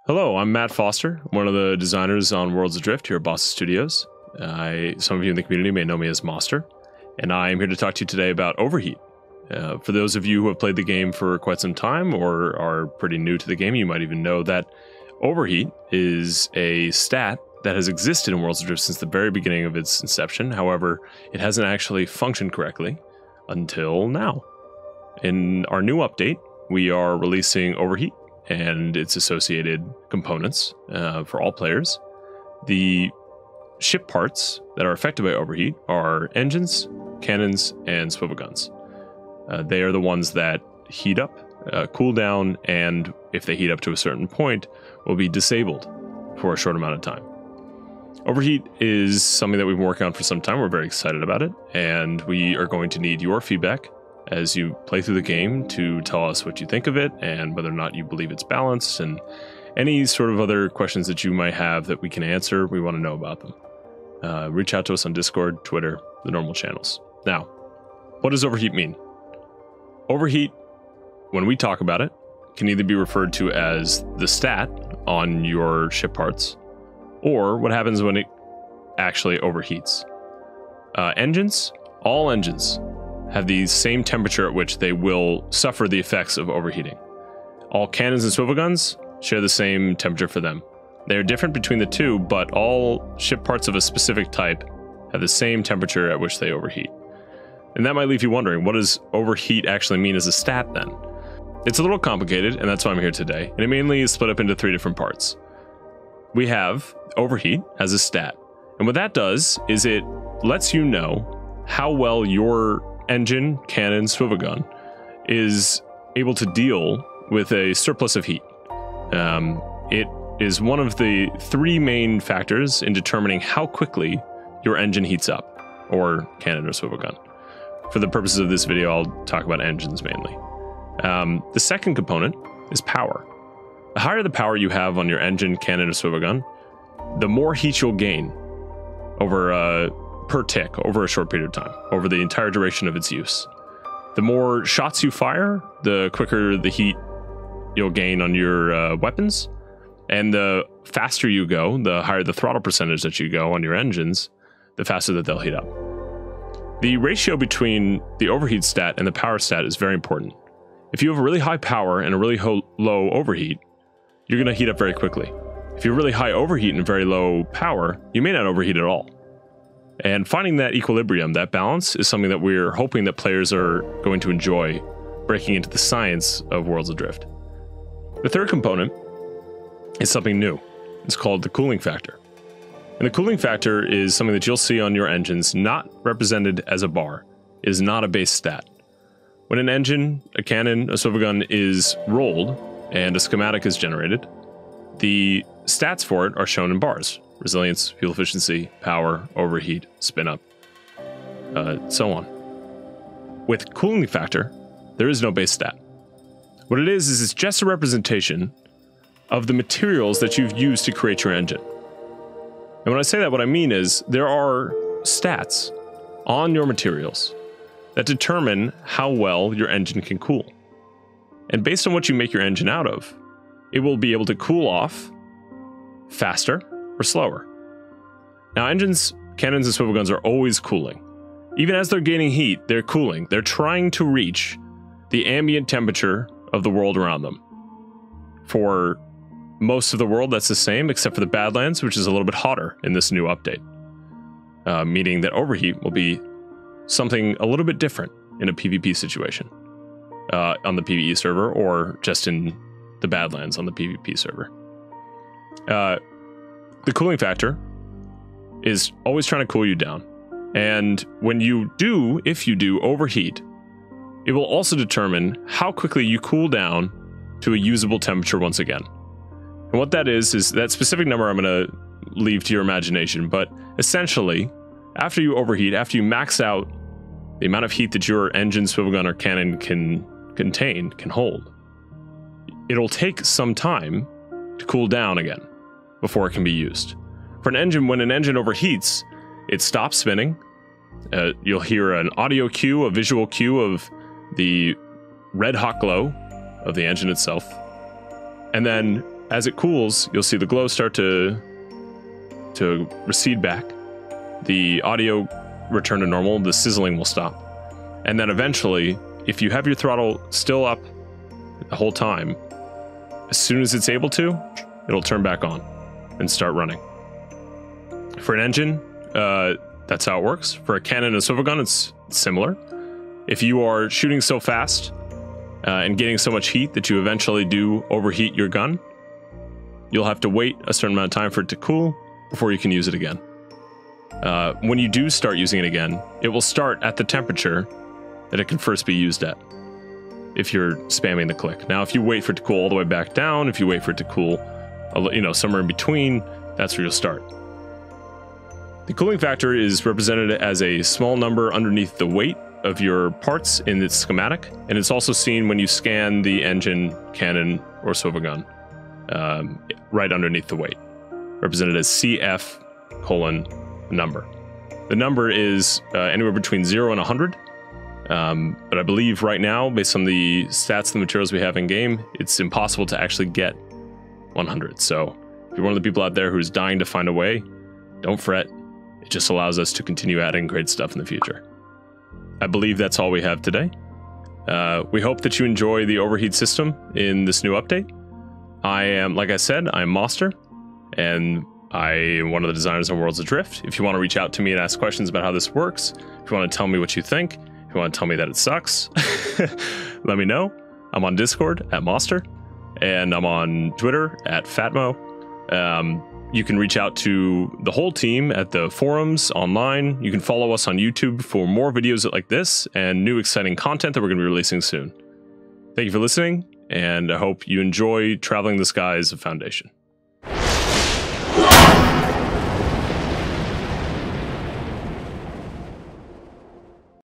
Hello, I'm Matt Foster, one of the designers on Worlds Adrift here at Boston Studios. Some of you in the community may know me as Monster, and I am here to talk to you today about Overheat. For those of you who have played the game for quite some time or are pretty new to the game, you might even know that Overheat is a stat that has existed in Worlds Adrift since the very beginning of its inception. However, it hasn't actually functioned correctly until now. In our new update, we are releasing Overheat and its associated components for all players. The ship parts that are affected by Overheat are engines, cannons, and swivel guns. They are the ones that heat up, cool down, and if they heat up to a certain point, will be disabled for a short amount of time. Overheat is something that we've been working on for some time. We're very excited about it, and we are going to need your feedback as you play through the game to tell us what you think of it and whether or not you believe it's balanced, and any sort of other questions that you might have that we can answer. We want to know about them. Reach out to us on Discord, Twitter, the normal channels. Now, what does Overheat mean? Overheat, when we talk about it, can either be referred to as the stat on your ship parts, or what happens when it actually overheats. Engines, all engines, have the same temperature at which they will suffer the effects of overheating. All cannons and swivel guns share the same temperature for them. They are different between the two, but all ship parts of a specific type have the same temperature at which they overheat. And that might leave you wondering, what does overheat actually mean as a stat then? It's a little complicated, and that's why I'm here today. And it mainly is split up into three different parts. We have overheat as a stat. And what that does is it lets you know how well your engine, cannon, swivel gun is able to deal with a surplus of heat. It is one of the three main factors in determining how quickly your engine heats up, or cannon or swivel gun. For the purposes of this video, I'll talk about engines mainly. The second component is power. The higher the power you have on your engine, cannon, or swivel gun, the more heat you'll gain over per tick over a short period of time, over the entire duration of its use. The more shots you fire, the quicker the heat you'll gain on your weapons, and the faster you go, the higher the throttle percentage that you go on your engines, the faster that they'll heat up. The ratio between the overheat stat and the power stat is very important. If you have a really high power and a really low overheat, you're going to heat up very quickly. If you're really high overheat and very low power, you may not overheat at all. And finding that equilibrium, that balance, is something that we're hoping that players are going to enjoy, breaking into the science of Worlds Adrift. The third component is something new. It's called the cooling factor. And the cooling factor is something that you'll see on your engines, not represented as a bar. It is not a base stat. When an engine, a cannon, a swivel gun is rolled and a schematic is generated, the stats for it are shown in bars. Resilience, fuel efficiency, power, overheat, spin up, so on. With cooling factor, there is no base stat. What it is it's just a representation of the materials that you've used to create your engine. And when I say that, what I mean is there are stats on your materials that determine how well your engine can cool. And based on what you make your engine out of, it will be able to cool off faster or slower. Now, engines, cannons, and swivel guns are always cooling. Even as they're gaining heat, they're cooling. They're trying to reach the ambient temperature of the world around them. For most of the world, that's the same, except for the Badlands, which is a little bit hotter in this new update. Meaning that overheat will be something a little bit different in a PvP situation on the PvE server, or just in the Badlands on the PvP server. The cooling factor is always trying to cool you down. And when you do, if you do overheat, it will also determine how quickly you cool down to a usable temperature once again. And what that is that specific number I'm going to leave to your imagination, but essentially, after you overheat, after you max out the amount of heat that your engine, swivel gun, or cannon can hold, it'll take some time to cool down again before it can be used. For an engine, when an engine overheats, it stops spinning. You'll hear an audio cue, a visual cue of the red hot glow of the engine itself. And then as it cools, you'll see the glow start to recede back. The audio return to normal, the sizzling will stop. And then eventually, if you have your throttle still up the whole time, as soon as it's able to, it'll turn back on and start running. For an engine, that's how it works. For a cannon and a swivel gun, it's similar. If you are shooting so fast and getting so much heat that you eventually do overheat your gun, you'll have to wait a certain amount of time for it to cool before you can use it again. When you do start using it again, it will start at the temperature that it can first be used at, if you're spamming the click. Now, if you wait for it to cool all the way back down, if you wait for it to cool, somewhere in between, that's where you'll start. The cooling factor is represented as a small number underneath the weight of your parts in its schematic, and it's also seen when you scan the engine, cannon, or swivel gun, right underneath the weight, represented as CF: number. The number is anywhere between 0 and 100, but I believe right now, based on the stats and the materials we have in game, it's impossible to actually get 100. So if you're one of the people out there who's dying to find a way, don't fret. It just allows us to continue adding great stuff in the future. I believe that's all we have today. We hope that you enjoy the overheat system in this new update. Like I said, I'm Monster, and I am one of the designers on Worlds Adrift. If you want to reach out to me and ask questions about how this works, if you want to tell me what you think, if you want to tell me that it sucks, let me know. I'm on Discord at Monster, and I'm on Twitter at Fatmo. You can reach out to the whole team at the forums online. You can follow us on YouTube for more videos like this and new exciting content that we're going to be releasing soon. Thank you for listening, and I hope you enjoy traveling the skies of Foundation.